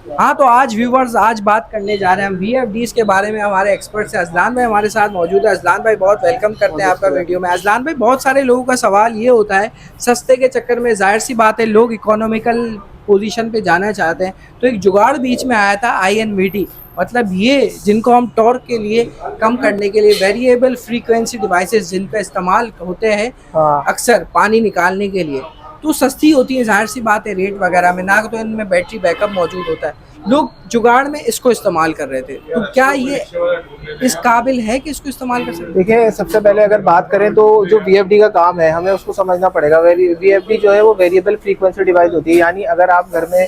हाँ तो आज व्यूवर्स, आज बात करने जा रहे हैं हम VFDs के बारे में। हमारे एक्सपर्ट से अजलान भाई हमारे साथ मौजूद है। अजलान भाई, बहुत वेलकम करते हैं आपका वीडियो में। अजलान भाई, बहुत सारे लोगों का सवाल ये होता है, सस्ते के चक्कर में जाहिर सी बात है लोग इकोनॉमिकल पोजीशन पे जाना चाहते हैं, तो एक जुगाड़ बीच में आया था INVT। मतलब ये जिनको हम टॉर्क के लिए कम करने के लिए वेरिएबल फ्रीक्वेंसी डिवाइसेस जिनका इस्तेमाल होते हैं हाँ। अक्सर पानी निकालने के लिए, तो सस्ती होती है जाहिर सी बात है रेट वगैरह में, ना तो इनमें बैटरी बैकअप मौजूद होता है। लोग जुगाड़ में इसको इस्तेमाल कर रहे थे, तो क्या ये इस काबिल है कि इसको इस्तेमाल कर सकते देखिए, सबसे पहले अगर बात करें तो जो वीएफडी का काम है हमें उसको समझना पड़ेगा। वीएफडी जो है वो वेरिएबल फ्रीक्वेंसी डिवाइस होती है, यानी अगर आप घर में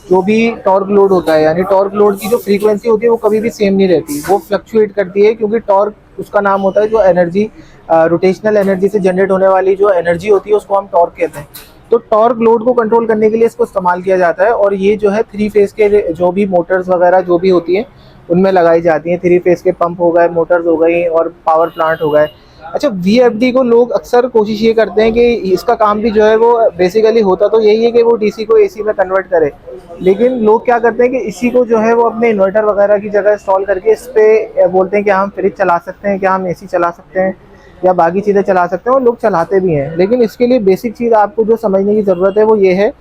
जो भी टॉर्क लोड होता है, यानी टॉर्क लोड की जो फ्रीक्वेंसी होती है वो कभी भी सेम नहीं रहती, वो फ्लक्चुएट करती है, क्योंकि टॉर्क उसका नाम होता है जो एनर्जी, रोटेशनल एनर्जी से जनरेट होने वाली जो एनर्जी होती है उसको हम टॉर्क कहते हैं। तो टॉर्क लोड को कंट्रोल करने के लिए इसको इस्तेमाल किया जाता है, और ये जो है 3 फेज के जो भी मोटर्स वगैरह जो भी होती हैं उनमें लगाई जाती हैं। 3 फेज के पंप हो गए, मोटर्स हो गई और पावर प्लांट हो गए। अच्छा, वीएफडी को लोग अक्सर कोशिश ये करते हैं कि इसका काम भी जो है वो बेसिकली होता तो यही है कि वो डीसी को एसी में कन्वर्ट करे, लेकिन लोग क्या करते हैं कि इसी को जो है वो अपने इन्वर्टर वगैरह की जगह इंस्टॉल करके इस पे बोलते हैं कि हम फ्रिज चला सकते हैं, क्या हम एसी चला सकते हैं या बाकी चीज़ें चला सकते हैं, और लोग चलाते भी हैं। लेकिन इसके लिए बेसिक चीज़ आपको जो समझने की ज़रूरत है वो ये है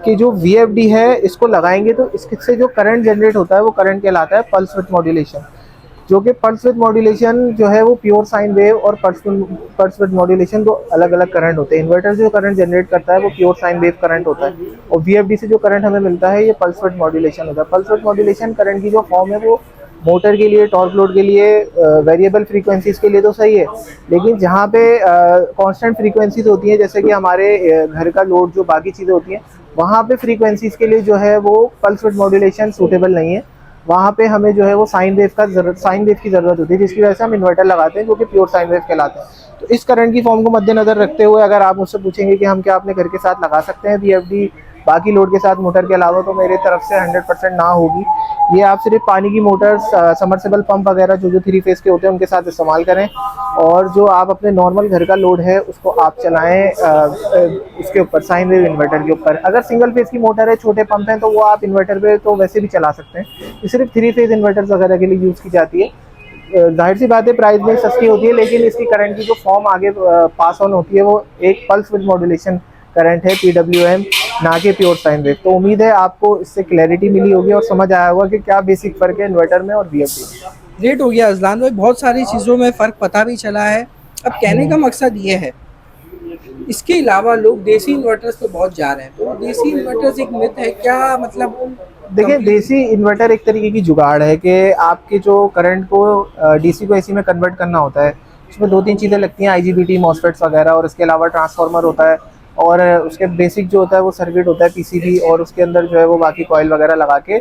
कि जो वीएफडी है इसको लगाएंगे तो इससे जो करंट जनरेट होता है वो करंट कहलाता है पल्स विद मॉड्यूलेशन। जो कि पल्स विद मॉड्यूलेशन जो है वो प्योर साइन वेव और पल्स विद मॉड्यूलेशन दो अलग अलग करंट होते हैं। इन्वर्टर जो करंट जनरेट करता है वो प्योर साइन वेव करंट होता है, और वीएफडी से जो करंट हमें मिलता है ये पल्स विद मॉड्यूलेशन होता है। पल्स विद मॉड्यूलेशन करंट की जो फॉर्म है वो मोटर के लिए, टॉर्क लोड के लिए, वेरिएबल फ्रीक्वेंसीज के लिए तो सही है, लेकिन जहाँ पे कांस्टेंट फ्रीक्वेंसीज होती हैं जैसे कि हमारे घर का लोड जो बाकी चीज़ें होती हैं, वहाँ पे फ्रीक्वेंसीज के लिए जो है वो पल्स विद मॉड्यूलेशन सूटेबल नहीं है। वहाँ पे हमें जो है वो साइन वेव की ज़रूरत होती है, जिसकी वजह से हम इन्वर्टर लगाते हैं जो कि प्योर साइन वेव कहलाते हैं। तो इस करंट की फॉर्म को मद्देनजर रखते हुए अगर आप मुझसे पूछेंगे कि हम क्या अपने घर के साथ लगा सकते हैं वीएफडी बाकी लोड के साथ मोटर के अलावा, तो मेरे तरफ से 100% ना होगी। ये आप सिर्फ पानी की मोटर्स, समरसेबल पंप वगैरह जो 3 फेज के होते हैं उनके साथ इस्तेमाल करें, और जो आप अपने नॉर्मल घर का लोड है उसको आप चलाएं उसके ऊपर, साइन वेव इन्वर्टर के ऊपर। अगर सिंगल फेज की मोटर है, छोटे पंप हैं, तो वो आप इन्वर्टर पे तो वैसे भी चला सकते हैं। ये सिर्फ 3 फेज इन्वर्टर्स वगैरह के लिए यूज़ की जाती है। जाहिर सी बात है प्राइस में सस्ती होती है, लेकिन इसकी करंट की जो फॉर्म आगे पास ऑन होती है वो एक पल्स विद मॉड्यूलेशन करंट है, PWM, ना कि प्योर साइन वेव। तो उम्मीद है आपको इससे क्लैरिटी मिली होगी और समझ आया होगा कि क्या बेसिक फ़र्क है इन्वर्टर में और वीएफडी में। ग्रेट हो गया अजलान भाई, बहुत सारी चीज़ों में फ़र्क पता भी चला है। अब कहने का मकसद ये है, इसके अलावा लोग देसी इन्वर्टर्स पे बहुत जा रहे हैं, तो देसी इन्वर्टर्स एक मिथ है क्या? मतलब देखिए, देसी इन्वर्टर एक तरीके की जुगाड़ है कि आपके जो करंट को डीसी को एसी में कन्वर्ट करना होता है। उसमें 2-3 चीज़ें लगती हैं, आईजीबीटी, मॉसफेट्स वगैरह, और इसके अलावा ट्रांसफार्मर होता है, और उसके बेसिक जो होता है वो सर्किट होता है पीसीबी, और उसके अंदर जो है वो बाकी कॉइल वगैरह लगा के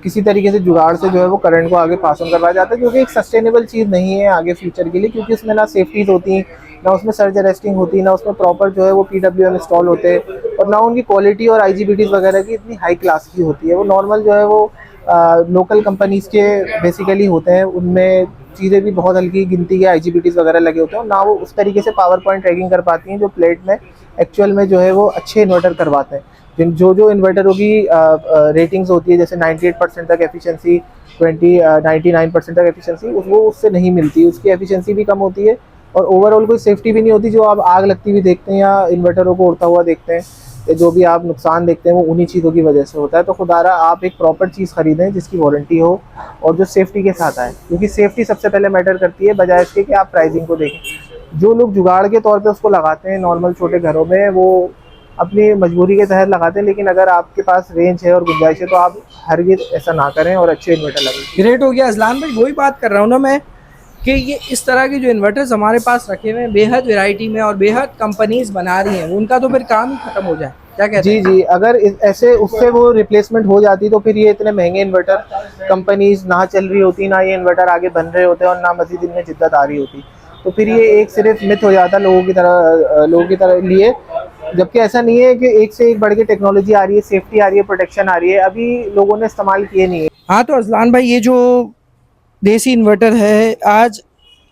किसी तरीके से जुगाड़ से जो है वो करंट को आगे पास ऑन करवाया जाता है, जो कि एक सस्टेनेबल चीज़ नहीं है आगे फ्यूचर के लिए, क्योंकि उसमें ना सेफ्टीज होती, ना उसमें सर्ज अरेस्टिंग होती, ना उसमें प्रॉपर जो है वो PWM इंस्टॉल होते, और ना उनकी क्वालिटी और आईजीबीटीज वगैरह की इतनी हाई क्लास की होती है। वो नॉर्मल जो है वो लोकल कंपनीज के बेसिकली होते हैं, उनमें चीज़ें भी बहुत हल्की गिनती के आईजीबीटीज वगैरह लगे होते हैं, और ना वो उस तरीके से पावर पॉइंट ट्रैकिंग कर पाती हैं जो प्लेट में एक्चुअल में जो है वो अच्छे इन्वर्टर करवाते हैं। जो इन्वर्टरों की रेटिंग्स होती है जैसे 98% तक एफिशिएंसी, 99% तक एफिशिएंसी, वो उससे नहीं मिलती, उसकी एफिशिएंसी भी कम होती है, और ओवरऑल कोई सेफ्टी भी नहीं होती। जो आप आग लगती हुई देखते हैं या इन्वर्टरों को उड़ता हुआ देखते हैं, या जो भी आप नुकसान देखते हैं वो उन्हीं चीज़ों की वजह से होता है। तो खुदारा आप एक प्रॉपर चीज़ खरीदें जिसकी वारंटी हो और जो सेफ्टी के साथ आए, क्योंकि सेफ्टी सबसे पहले मैटर करती है, बजाय इसके कि आप प्राइसिंग को देखें। जो लोग जुगाड़ के तौर पे उसको लगाते हैं नॉर्मल छोटे घरों में, वो अपनी मजबूरी के तहत लगाते हैं, लेकिन अगर आपके पास रेंज है और गुंजाइश है तो आप हरगिज़ ऐसा ना करें और अच्छे इन्वर्टर लगाएं। ग्रेट हो गया अजलान भाई, वही बात कर रहा हूँ ना मैं, कि ये इस तरह के जो इन्वर्टर्स हमारे पास रखे हुए हैं बेहद वैरायटी में और बेहद कंपनीज बना रही हैं, उनका तो फिर काम ही खत्म हो जाए, क्या कहते जी हैं? जी, अगर ऐसे उससे वो रिप्लेसमेंट हो जाती तो फिर ये इतने महंगे इन्वर्टर कंपनीज ना चल रही होती, ना ये इन्वर्टर आगे बन रहे होते, और ना मजीद इनमें जिद्दत आ रही होती। तो फिर ये एक सिर्फ मिथ हो जाता लोगों की तरह लिए, जबकि ऐसा नहीं है कि एक से एक बढ़ के टेक्नोलॉजी आ रही है, सेफ्टी आ रही है, प्रोटेक्शन आ रही है, अभी लोगों ने इस्तेमाल किए नहीं है। हाँ तो अजलान भाई, ये जो देसी इन्वर्टर है आज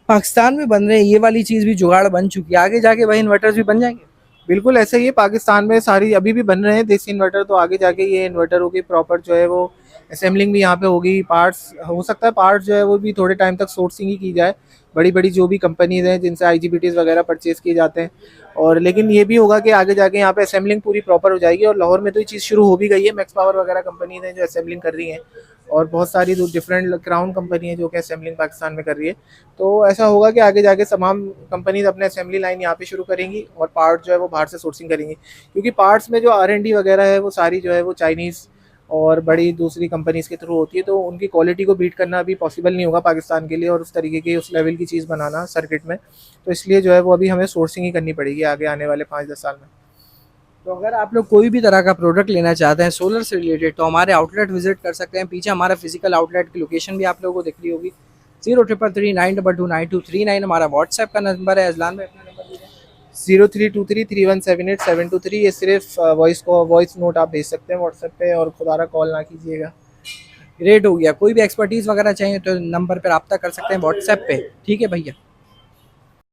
पाकिस्तान में बन रहे हैं, ये वाली चीज़ भी जुगाड़ बन चुकी है, आगे जाके वही इन्वर्टर्स भी बन जाएंगे। बिल्कुल ऐसा ही है, पाकिस्तान में सारी अभी भी बन रहे हैं देसी इन्वर्टर, तो आगे जाके ये इन्वर्टरों की प्रॉपर जो है वो असेंबलिंग भी यहाँ पे होगी, पार्ट्स हो सकता है पार्ट्स जो है वो भी थोड़े टाइम तक सोर्सिंग ही की जाए, बड़ी बड़ी जो भी कंपनीज हैं जिनसे IGBTs वगैरह परचेज किए जाते हैं। और लेकिन ये भी होगा कि आगे जाके यहाँ पे असेंबलिंग पूरी प्रॉपर हो जाएगी, और लाहौर में तो ये चीज़ शुरू हो भी गई है, मैक्स पावर वगैरह कंपनीज हैं जो असेंबलिंग कर रही हैं, और बहुत सारी डिफरेंट क्राउन कंपनी है जो कि असेंबलिंग पाकिस्तान में कर रही है। तो ऐसा होगा कि आगे जाके तमाम कंपनीज अपने असेंबली लाइन यहाँ पे शुरू करेंगी और पार्ट जो है वो बाहर से सोर्सिंग करेंगी, क्योंकि पार्ट्स में जो R&D वगैरह है वो सारी जो है वो चाइनीज़ और बड़ी दूसरी कंपनीज़ के थ्रू होती है, तो उनकी क्वालिटी को बीट करना अभी पॉसिबल नहीं होगा पाकिस्तान के लिए, और उस तरीके की उस लेवल की चीज़ बनाना सर्किट में, तो इसलिए जो है वो अभी हमें सोर्सिंग ही करनी पड़ेगी आगे आने वाले 5-10 साल में। तो अगर आप लोग कोई भी तरह का प्रोडक्ट लेना चाहते हैं सोलर से रिलेटेड तो हमारे आउटलेट विजिट कर सकते हैं। पीछे हमारा फिजिकल आउटलेट की लोकेशन भी आप लोगों को दिख रही होगी। 0333922923 हमारा व्हाट्सएप का नंबर है। अजलान भाई अपना नंबर दीजिए। 03233178 ये सिर्फ वॉइस नोट आप भेज सकते हैं व्हाट्सएप पे, और खुदारा कॉल ना कीजिएगा। रेट हो गया, कोई भी एक्सपर्टीज़ वगैरह चाहिए तो नंबर पर रब्ता कर सकते हैं व्हाट्सएप पे। ठीक है भैया।